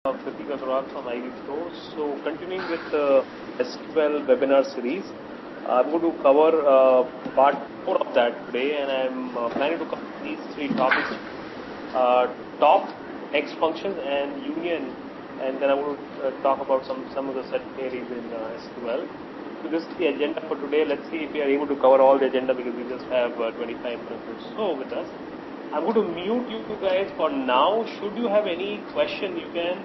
From IV Store. So continuing with the SQL webinar series, I'm going to cover part 4 of that today, and I'm planning to cover these three topics: top, X functions, and union, and then I want to talk about some of the set queries in SQL. So this is the agenda for today. Let's see if we are able to cover all the agenda because we just have 25 minutes or so with us. I'm going to mute you guys for now. Should you have any question, you can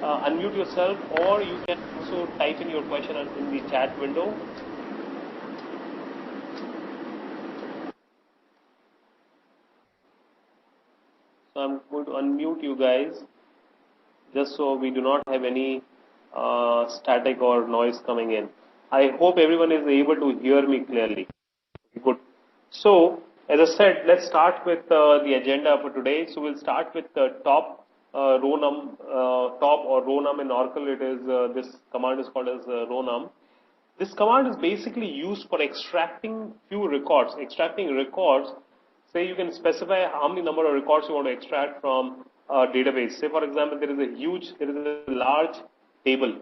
unmute yourself, or you can also type in your question in the chat window. So I'm going to unmute you guys just so we do not have any static or noise coming in. I hope everyone is able to hear me clearly. Good. So, as I said, let's start with the agenda for today. So we'll start with the top Rownum, top or Rownum in Oracle. It is this command is called as Rownum. This command is basically used for extracting few records. Extracting records. Say you can specify how many number of records you want to extract from a database. Say for example, there is a large table,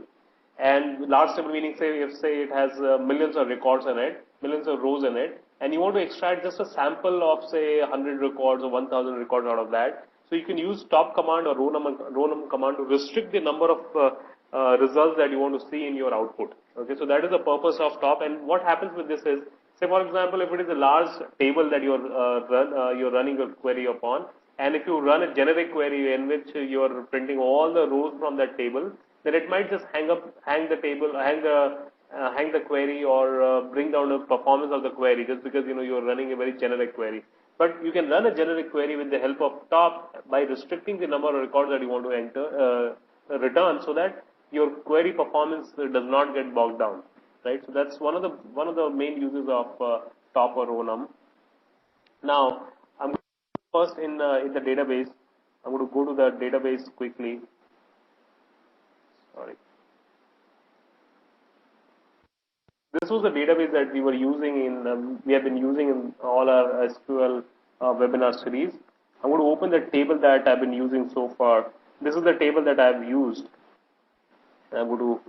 and large table meaning say it has millions of records in it, millions of rows in it, and you want to extract just a sample of say 100 records or 1000 records out of that. So you can use top command or Rownum command to restrict the number of results that you want to see in your output. Okay, so that is the purpose of top. And what happens with this is, say for example, if it is a large table that you're running a query upon, and if you run a generic query in which you're printing all the rows from that table, then it might just hang the query or bring down the performance of the query just because you're running a very generic query. But you can run a generic query with the help of top by restricting the number of records that you want to enter return, so that your query performance does not get bogged down, right? So that's one of the main uses of top or Rownum. Now I'm first in the database. I'm going to go to the database quickly. Sorry. This was the database that we were using we have been using in all our SQL webinar series. I'm going to open the table that I've been using so far. This is the table that I've used. I'm going to.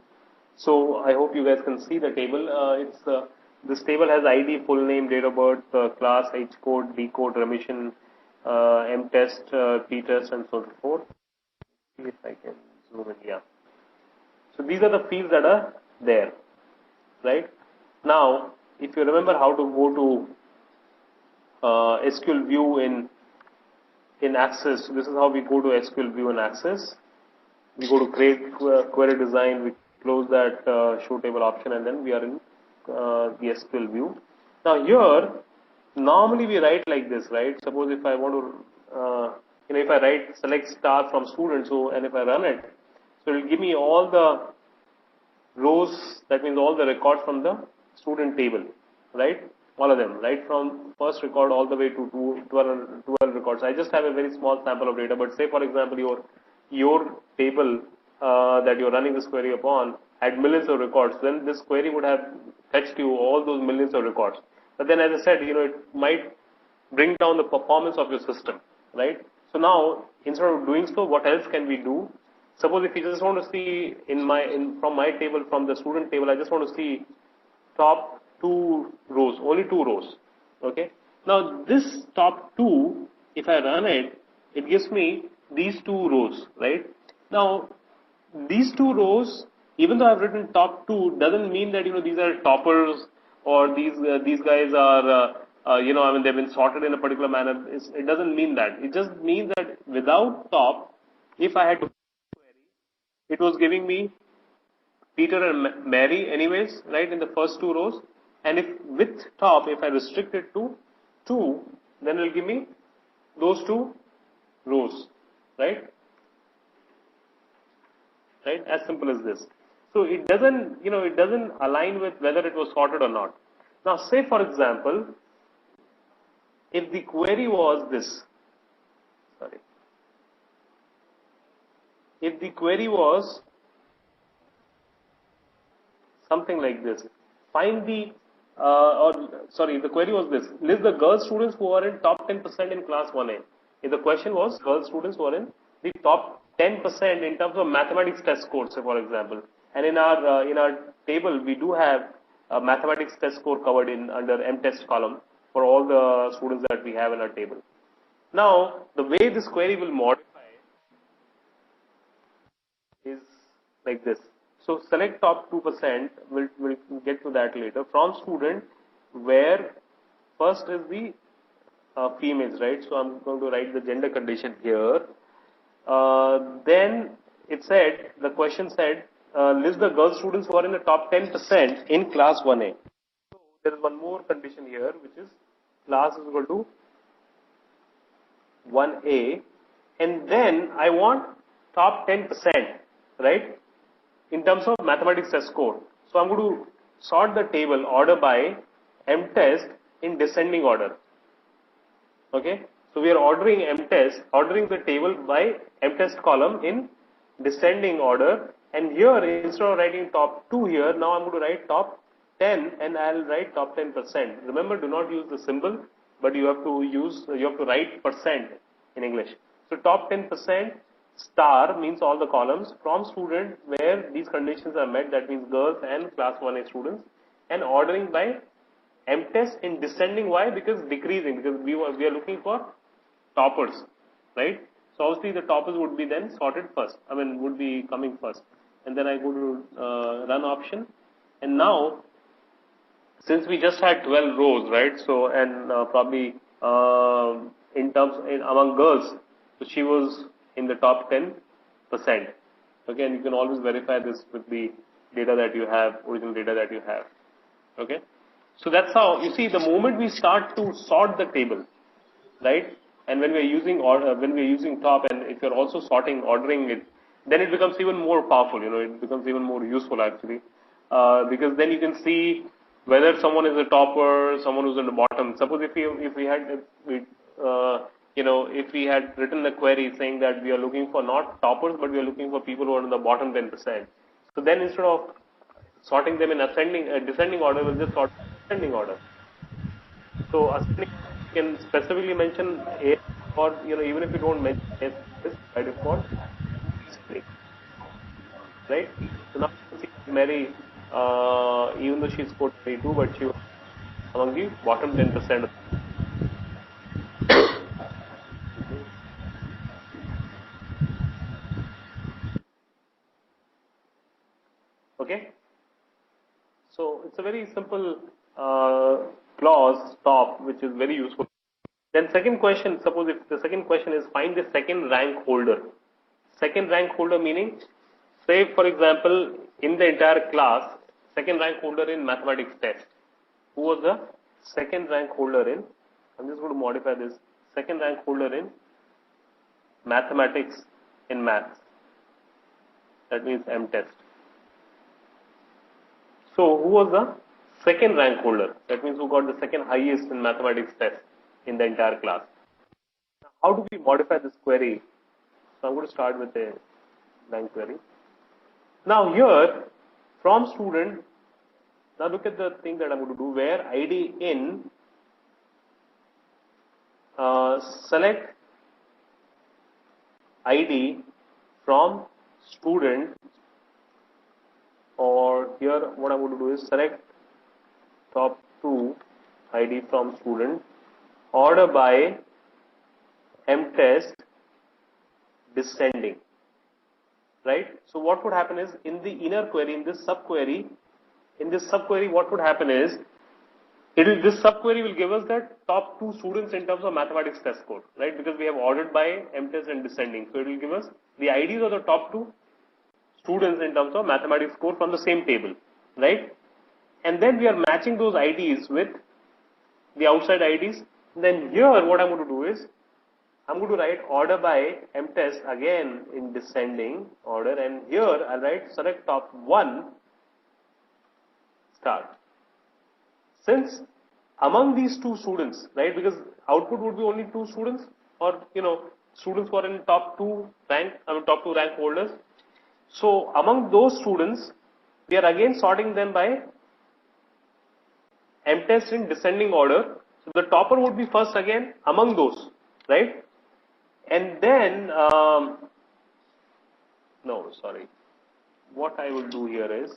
So I hope you guys can see the table. This table has ID, full name, date of birth, class, H code, D code, remission, M test, P test, and so forth. See if I can zoom in. Yeah. So these are the fields that are there, right? Now, if you remember how to go to SQL View in Access, this is how we go to SQL View in Access. We go to create query design, we close that show table option, and then we are in the SQL View. Now here, normally we write like this, right? Suppose if I want to, if I write select star from student, and if I run it, so it will give me all the rows, that means all the records from the student table, right? All of them, right from first record all the way to 12 records. I just have a very small sample of data, but say for example your table that you're running this query upon had millions of records, then this query would have fetched you all those millions of records. But then as I said, it might bring down the performance of your system, right? So now, instead of doing so, what else can we do? Suppose if you just want to see from my table, from the student table, I just want to see top 2 rows, only 2 rows. Okay. Now this top 2, if I run it, it gives me these 2 rows, right? Now these 2 rows, even though I've written top 2, doesn't mean that these are toppers or these guys are they've been sorted in a particular manner. It doesn't mean that. It just means that without top, if I had to it was giving me Peter and Mary anyways, right, in the first 2 rows. And if with top, if I restrict it to 2, then it will give me those 2 rows, right? Right, as simple as this. So it doesn't, it doesn't align with whether it was sorted or not. Now say for example, if the query was this, if the query was something like this, find the the query was this: list the girl students who are in top 10% in class 1A. If the question was girl students who are in the top 10% in terms of mathematics test score, say for example. And in our table, we do have a mathematics test score covered in under M-test column for all the students that we have in our table. Now, the way this query will modify is like this. So select top 2%, we'll get to that later, from student where first is the females, right? So I'm going to write the gender condition here. Then it said, the question said, list the girl students who are in the top 10% in class 1A. So there is one more condition here, which is class is equal to 1A, and then I want top 10%, right, in terms of mathematics test score. So I'm going to sort the table order by M-test in descending order. Okay, so we are ordering M-test, ordering the table by M-test column in descending order, and here instead of writing top 2 here, now I'm going to write top 10 and I'll write top 10%. Remember, do not use the symbol, but you have to write percent in English. So top 10% star means all the columns from student where these conditions are met, that means girls and class 1A students, and ordering by M-test in descending. Why? Because decreasing, because we are looking for toppers, right? So obviously the toppers would be then sorted first, would be coming first. And then I go to run option, and now since we just had 12 rows, right? So, and probably among girls, so she was in the top 10%. Okay, and you can always verify this with the data that you have, original data that you have. Okay, so that's how, you see, the moment we start to sort the table, right? And when we are using top, and if you're also ordering it, then it becomes even more powerful. It becomes even more useful actually, because then you can see whether someone is a topper, someone who's in the bottom. Suppose if we had written a query saying that we are looking for not toppers, but we are looking for people who are in the bottom 10%. So then instead of sorting them in descending order, we'll just sort ascending order. So ascending, you can specifically mention A, or even if you don't mention A, by default, right? So now you can see Mary, even though she scored 32, but she was among the bottom 10%. Okay, so it's a very simple clause top, which is very useful. Then second question, suppose if the second question is find the second rank holder. Second rank holder meaning, say for example, in the entire class, second rank holder in mathematics test. Who was the second rank holder in? I'm just going to modify this. Second rank holder in mathematics in maths. That means M-test. So who was the second rank holder? That means who got the second highest in mathematics test in the entire class. Now, how do we modify this query? So I'm going to start with a blank query. Now here, from student, now look at the thing that I'm going to do, where ID in, select ID from student, or here what I'm going to do is select top 2 ID from student, order by M-test descending, right? So what would happen is, in the inner query, in this subquery, what would happen is, this subquery will give us that top 2 students in terms of mathematics test score, right? Because we have ordered by M-test and descending. So it will give us the IDs of the top 2 students in terms of mathematics score from the same table, right? And then we are matching those IDs with the outside IDs. Then here what I'm going to do is, I'm going to write order by M-test again in descending order, and here I'll write select top 1 start. Since among these 2 students, right, because output would be only 2 students, or students who are in top 2 rank holders. So among those students, we are again sorting them by M-test in descending order. So the topper would be first again among those, right? And then No, sorry. What I will do here is,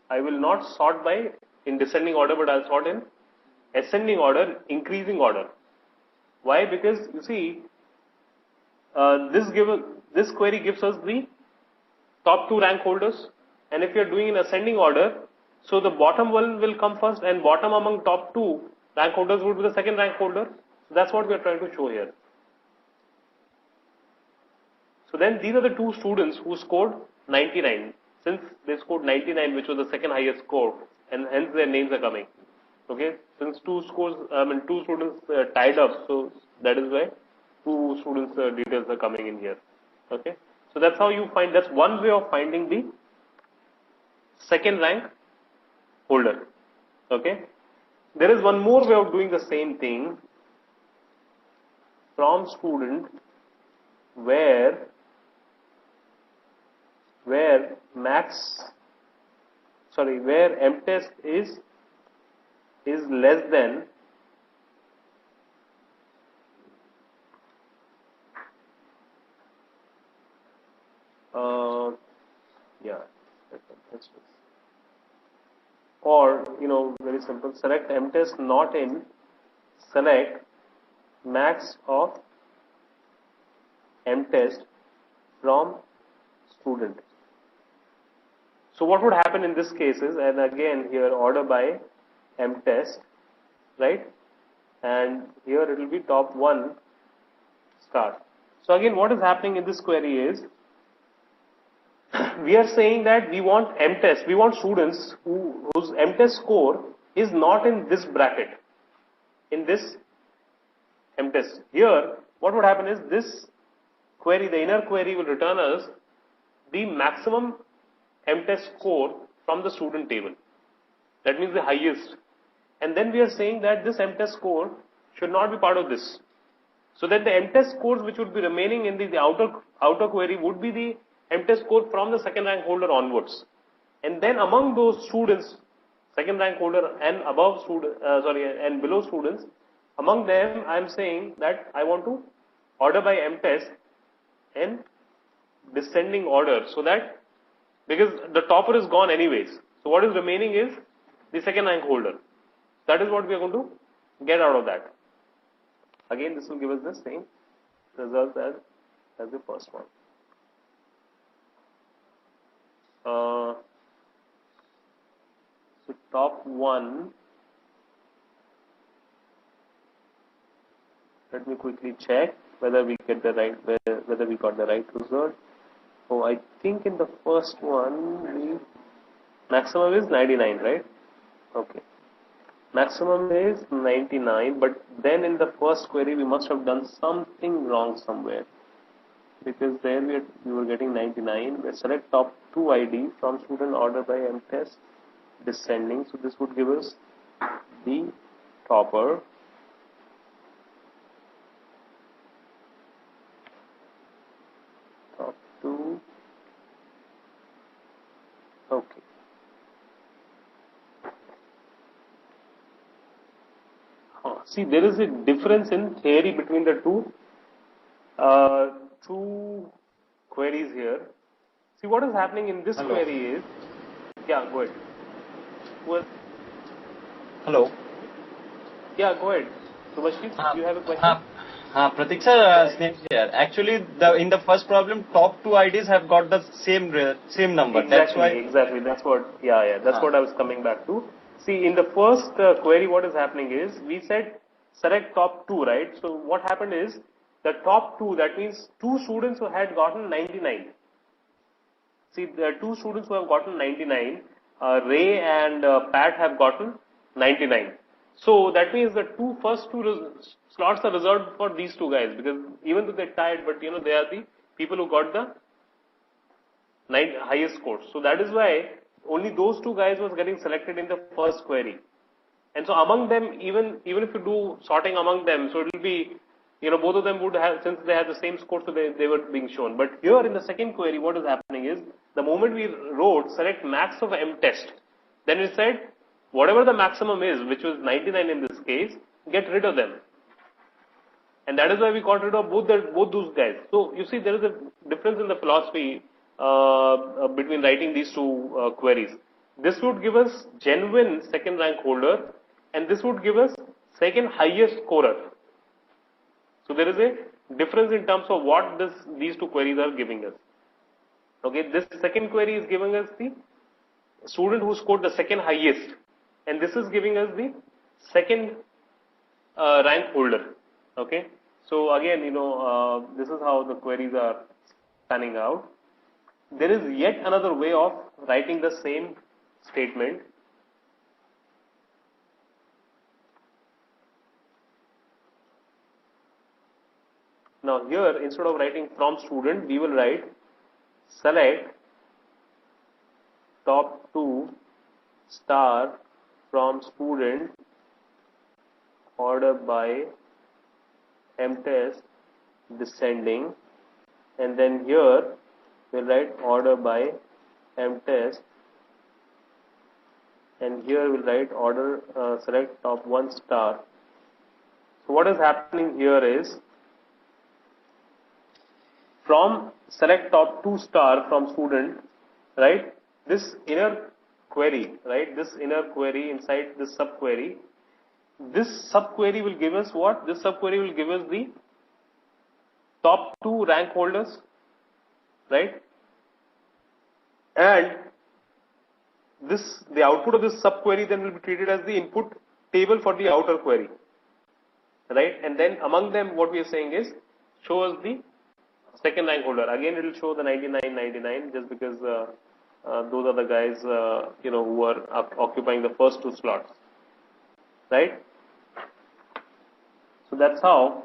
I will not sort by in descending order, but I'll sort in ascending order, increasing order. Why? Because you see, this query gives us the top two rank holders, and if you are doing in ascending order, so the bottom one will come first, and bottom among top two rank holders would be the second rank holder. So that's what we are trying to show here. So then these are the two students who scored 99. Since they scored 99, which was the second highest score, and hence their names are coming. Okay, since two students tied up, so that is why two students' details are coming in here. Okay, so that's how you find. That's one way of finding the second rank holder. Okay, there is one more way of doing the same thing from student where mtest is less than or very simple, select mtest not in, select max of mtest from student. So what would happen in this case is, and again here order by mtest, right? And here it will be top 1 star. So again, what is happening in this query is, we are saying that we want mtest, we want students whose mtest score is not in this bracket, in this mtest. Here, what would happen is, this query, the inner query will return us the maximum mtest score from the student table. That means the highest. And then we are saying that this mtest score should not be part of this. So that the mtest scores which would be remaining in the outer query would be the mtest score from the second rank holder onwards. And then among those students, second rank holder and above student, and below students, among them I am saying that I want to order by mtest in descending order, so that, because the topper is gone anyways, so what is remaining is the second rank holder. That is what we are going to get out of that. Again, this will give us the same result as the first one. So top 1, let me quickly check whether we get the right, whether we got the right result. Oh, I think in the first one, the maximum is 99, right? Okay. Maximum is 99, but then in the first query, we must have done something wrong somewhere. Because there we were getting 99. We select top 2 ID from student order by mtest descending. So this would give us the topper. Top 2. Okay. See, there is a difference in theory between the two queries here. See, what is happening in this query is, yeah, go ahead. Hello. Yeah, go ahead. Subhashit, do you have a question? Pratik sir, Sneh here. Actually, in the first problem, top 2 IDs have got the same number. Exactly, that's why. Exactly. That's what. That's what I was coming back to. See, in the first query, what is happening is, we said select top 2, right? So what happened is, the top 2, that means 2 students who had gotten 99. See, there are 2 students who have gotten 99. Ray and Pat have gotten 99. So that means the first two slots are reserved for these 2 guys, because even though they're tied, but they are the people who got the highest scores. So that is why only those 2 guys was getting selected in the first query. And so among them, even if you do sorting among them, so it will be, both of them would have, since they have the same score, so they were being shown. But here in the second query, what is happening is, the moment we wrote select max of mtest, then we said whatever the maximum is, which was 99 in this case, get rid of them. And that is why we got rid of both those guys. So you see, there is a difference in the philosophy. between writing these two queries. This would give us genuine second rank holder, and this would give us second highest scorer. So there is a difference in terms of what these two queries are giving us. Okay, this second query is giving us the student who scored the second highest, and this is giving us the second rank holder. Okay, so again, this is how the queries are panning out. There is yet another way of writing the same statement. Now here, instead of writing from student, we will write select top 2 star from student order by mtest descending, and then here we'll write order by mtest, and here we'll write order select top 1 star. So what is happening here is, from select top 2 star from student, right, this inner query, right, this inner query inside this subquery, this subquery will give us what? This subquery will give us the top 2 rank holders, right, and the output of this subquery then will be treated as the input table for the outer query, right, and then among them what we are saying is show us the second rank holder. Again, it will show the 99, just because those are the guys who are occupying the first 2 slots, right? So that's how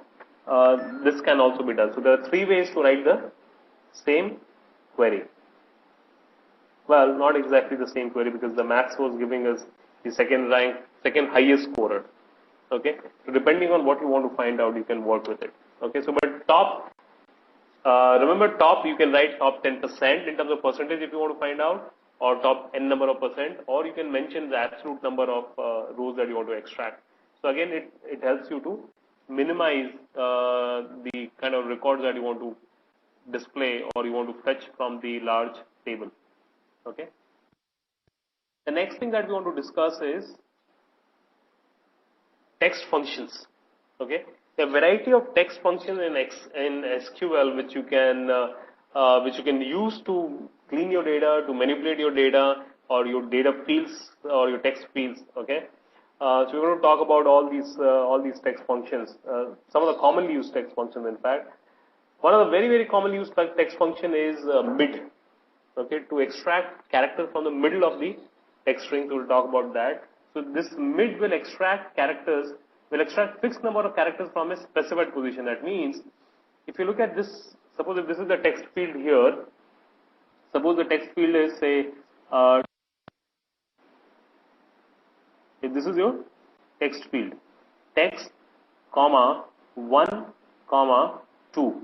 this can also be done. So there are 3 ways to write the same query. Well, not exactly the same query, because the maths was giving us the second highest scorer. Okay, so depending on what you want to find out, you can work with it. Okay, so but top. Remember, top, you can write top 10% in terms of percentage if you want to find out, or top n number of percent, or you can mention the absolute number of rows that you want to extract. So again, it helps you to minimize the kind of records that you want to display or you want to fetch from the large table. Okay. The next thing that we want to discuss is text functions. Okay, a variety of text functions in SQL which you can use to clean your data, to manipulate your data or your data fields or your text fields. Okay, so we're going to talk about all these text functions. Some of the commonly used text functions. In fact, one of the very commonly used text function is mid. Okay, to extract character from the middle of the text string. So we'll talk about that. So this mid will extract fixed number of characters from a specified position. That means, if you look at this, suppose if this is the text field here, suppose the text field is say, if this is your text field, text, comma, 1, comma, 2.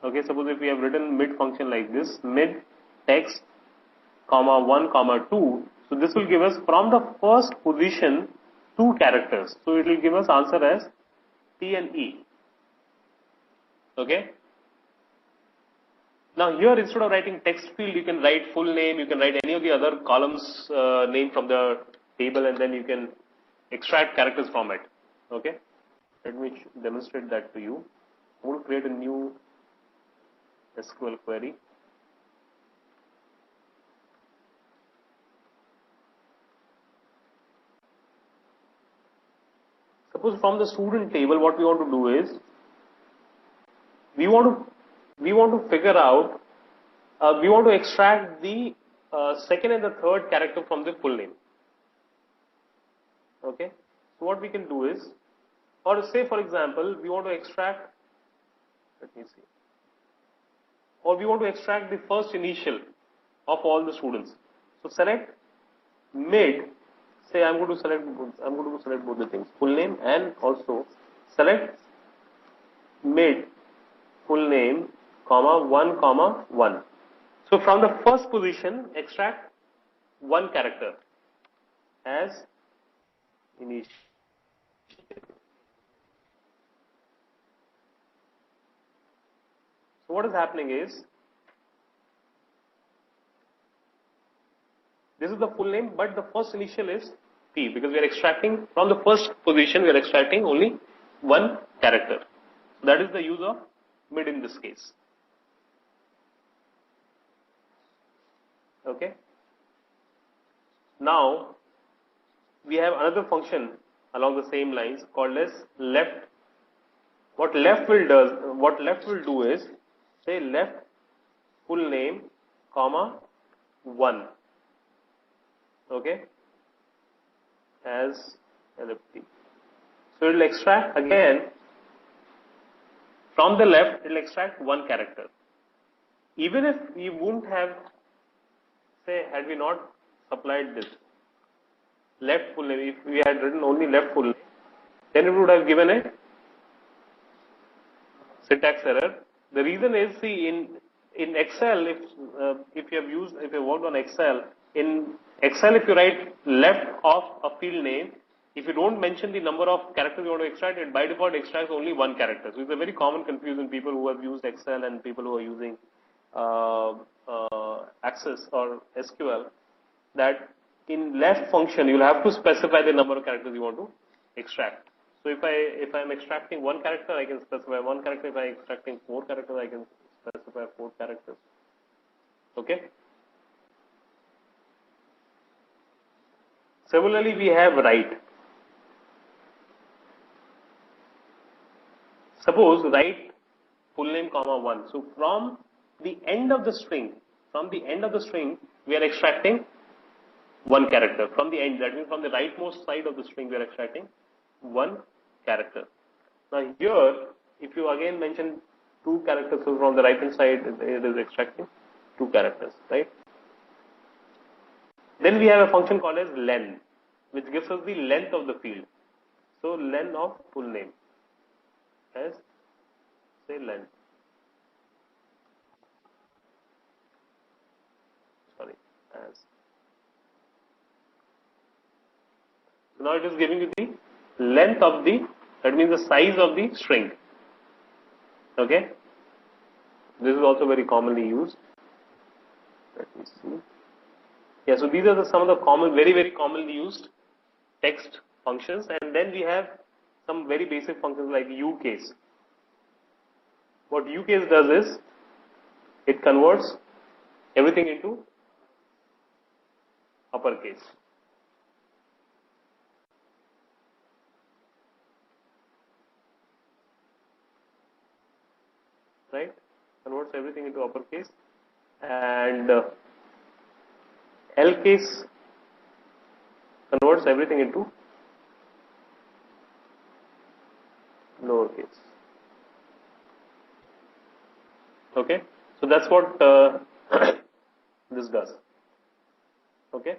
Okay, suppose if we have written mid function like this, mid, text, comma, 1, comma, 2. So this will give us from the first position 2 characters. So it will give us answer as T and E. Okay. Now here, instead of writing text field, you can write full name, you can write any of the other columns name from the table, and then you can extract characters from it. Okay. Let me demonstrate that to you. I'm going to create a new SQL query. Suppose from the student table, what we want to do is, we want to figure out, we want to extract the second and the third character from the full name. Okay. So what we can do is, or say for example, we want to extract, let me see, or we want to extract the first initial of all the students. So select mid. Say I'm going to select both the things, full name and also select mid, full name, comma, 1, comma, 1. So from the first position, extract 1 character as initial. So what is happening is, This is the full name, but the first initial is P because we are extracting from the first position. We are extracting only one character. So that is the use of mid in this case. Okay. Now we have another function along the same lines called as left. What left will do is say left full name comma 1. Okay, as LFT. So it will extract again from the left. It will extract one character. Even if we wouldn't have, say, had we not supplied this left full name, if we had written only left full name, then it would have given a syntax error. The reason is, see, in Excel, if you have worked on Excel, in Excel, if you write left of a field name, if you don't mention the number of characters you want to extract, it by default extracts only one character. So it's a very common confusion, people who have used Excel and people who are using Access or SQL, that in left function you'll have to specify the number of characters you want to extract. So if I'm extracting one character, I can specify one character. If I'm extracting 4 characters, I can specify 4 characters. Okay. Similarly, we have write. Suppose write full name comma 1. So from the end of the string, we are extracting one character. From the end, that means from the rightmost side of the string, we are extracting one character. Now here, if you again mention 2 characters, so from the right hand side, it is extracting 2 characters, right? Then we have a function called as len, which gives us the length of the field. So len of full name as, say, len. Sorry, as. So now it is giving you the length of that means the size of the string. Okay. This is also very commonly used. Let me see. Yeah, so these are some of the very, very commonly used text functions, and then we have some very basic functions like uCase. What uCase does is, it converts everything into uppercase. Right? Converts everything into uppercase, and LCase converts everything into lowercase. Okay, so that's what this does. Okay.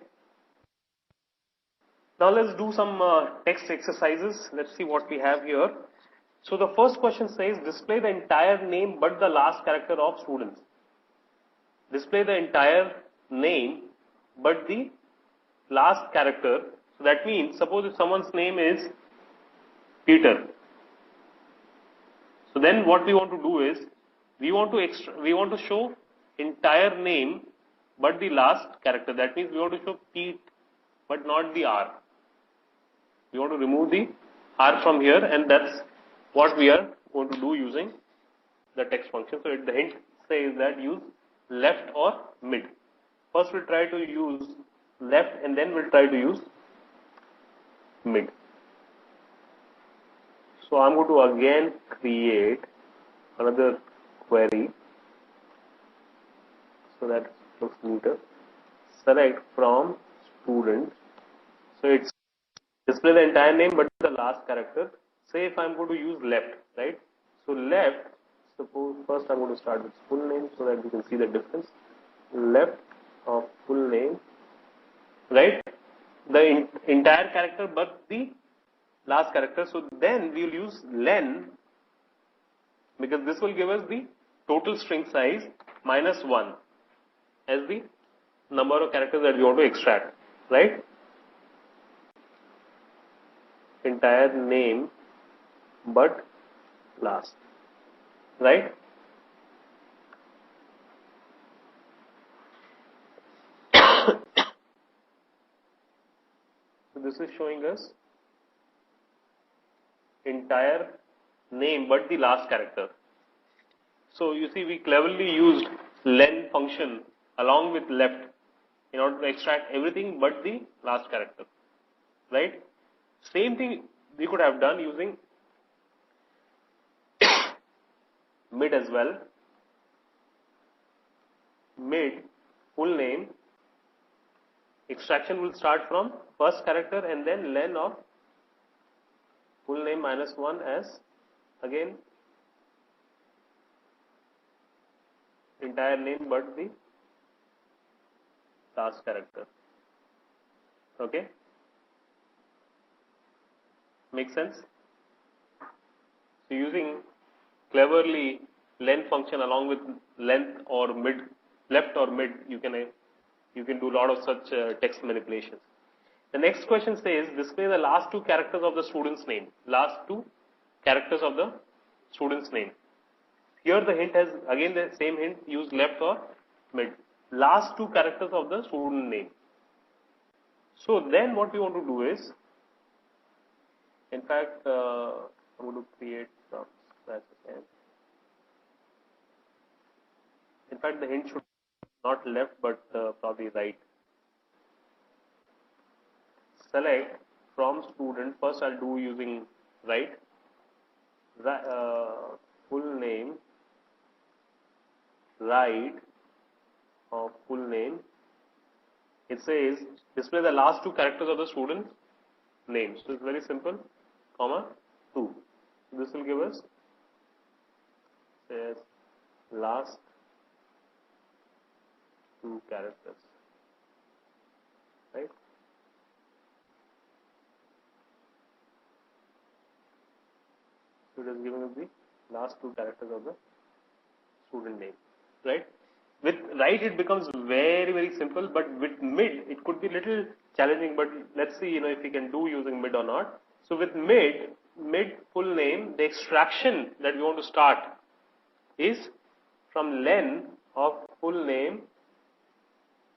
Now let's do some text exercises. Let's see what we have here. So the first question says, display the entire name but the last character of students. Display the entire name but the last character. So that means, suppose if someone's name is Peter. So then what we want to do is, we want to show entire name but the last character. That means we want to show Pete but not the R. We want to remove the R from here, and that's what we are going to do using the text function. So the hint says that use left or mid. First we'll try to use left, and then we'll try to use mid. So I'm going to again create another query so that looks neater. Select from student. So it's display the entire name but the last character. Say if I'm going to use left, right? So left, suppose first I'm going to start with full name so that you can see the difference. Left of full name, right? The entire character but the last character. So then we will use len, because this will give us the total string size minus 1 as the number of characters that we want to extract, right? Entire name but last, right? this is showing us entire name but the last character. So you see, we cleverly used len function along with left in order to extract everything but the last character, right? Same thing we could have done using mid as well. Mid, full name, extraction will start from first character and then len of full name minus 1 as again entire name but the last character. Okay? Make sense? So using cleverly len function along with length or mid, left or mid, you can do a lot of such text manipulations. The next question says display the last two characters of the student's name. Last two characters of the student's name. Here the hint has again the same hint, use left or mid. Last two characters of the student name. So then what we want to do is, in fact, I'm going to create some slash again. In fact, the hint should not left but probably right. Select from student. First, I'll do using right. Full name. Right of full name. It says display the last two characters of the student's name. So it's very simple. Comma 2. This will give us says last two characters. Right? So it is giving us the last two characters of the student name. Right? With right it becomes very, very simple, but with mid it could be little challenging, but let's see, if we can do using mid or not. So with mid full name, the extraction that we want to start is from len of full name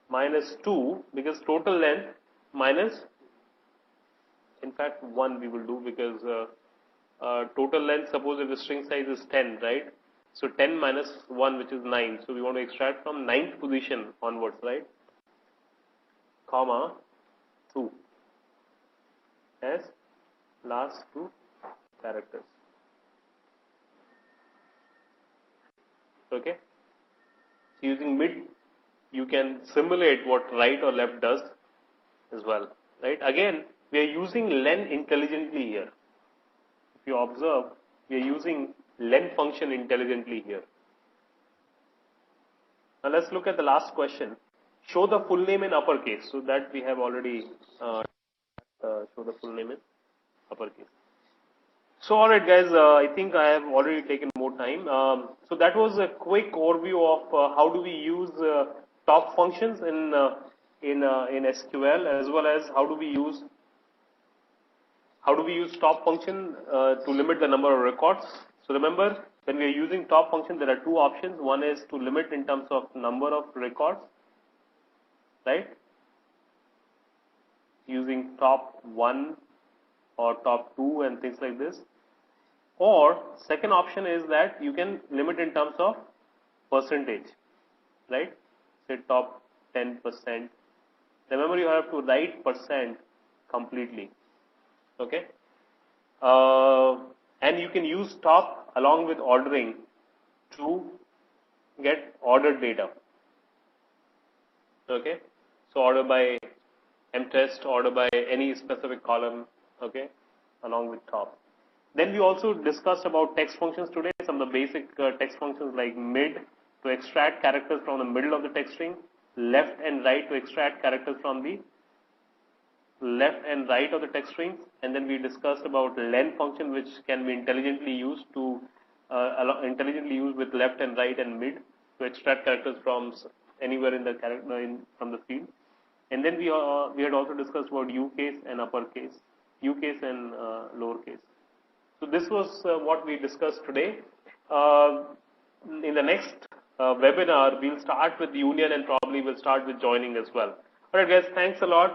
minus 2, because total length minus, in fact 1 we will do, because total length, suppose if the string size is 10, right? So 10 minus 1, which is 9. So we want to extract from 9th position onwards, right? Comma 2 as last two characters. Okay? So using mid, you can simulate what right or left does as well, right? Again, we are using len intelligently here. If you observe, we are using len function intelligently here. Now let's look at the last question. Show the full name in uppercase. So that we have already show the full name in uppercase. So alright guys, I think I have already taken more time. So that was a quick overview of how do we use top functions in SQL, as well as how do we use top function to limit the number of records. So remember, when we are using top function, there are two options. One is to limit in terms of number of records, right? Using top 1 or top 2 and things like this. Or second option is that you can limit in terms of percentage, right? Say top 10%. Remember, you have to write percent completely. Okay? And you can use top along with ordering to get ordered data. Okay? So order by mtest, order by any specific column, okay, along with top. Then we also discussed about text functions today, some of the basic text functions like mid to extract characters from the middle of the text string, left and right to extract characters from the left and right of the text string, and then we discussed about len function, which can be intelligently used with left and right and mid to extract characters from anywhere in the from the field. And then we had also discussed about U-case and uppercase, U-case and lowercase. So this was what we discussed today. In the next webinar, we'll start with union and probably we'll start with joining as well. Alright guys, thanks a lot.